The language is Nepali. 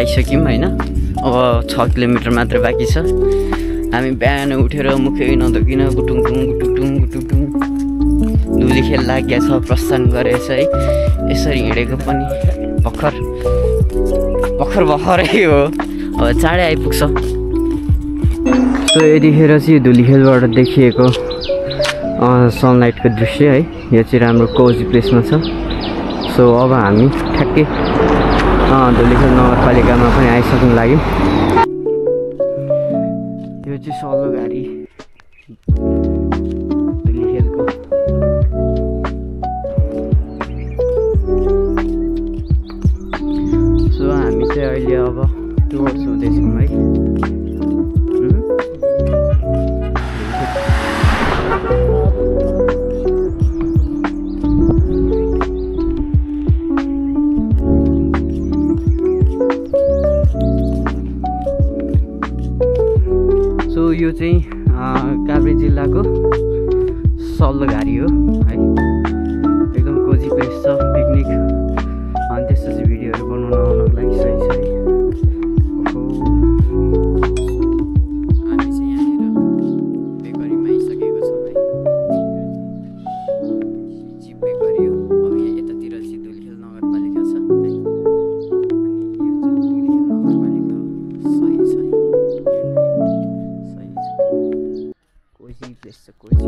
आइसक्यौँ हैन। अब 6 किलोमिटर मात्र बाँकी छ। हामी बिहान उठेर मुखै नधोकिन गुटुङटुङ गुटुङटुङ गुटुङटुङ धुलीखेल लागेको छ, प्रस्थान गरेछ है। यसरी हिँडेको पनि भर्खरै हो, अब चाँडै आइपुग्छ। सो यतिखेर चाहिँ धुलीखेलबाट देखिएको सनलाइटको दृश्य है, यो चाहिँ राम्रो कोजी प्लेसमा छ। सो अब हामी ठ्याक्कै धुलीखेल नगरपालिकामा पनि आइसक्नु लाग्यौँ। यो चाहिँ सल्लो गाडी धुलीखेलको। सो हामी चाहिँ अहिले अब टुवर्ड्स हुँदैछौँ है। सो यो चाहिँ काभ्रे जिल्लाको सल्लो घारी हो है। एकदम कोजी प्लेस छ, पिकनिक अनि त्यस्तो चाहिँ भिडियोहरू बनाउन आउनको लागि सही छ है। हामी चाहिँ यहाँनिर बेकरीमा आइसकेको छौँ है। जिप बेकरी हो। अब यहाँ यतातिर चाहिँ धुलीखेल नगरपालिका छ है। अनि यो चाहिँ धुलीखेल नगरपालिका हो। सही छ है। कोजी प्लेस छ, कोजी।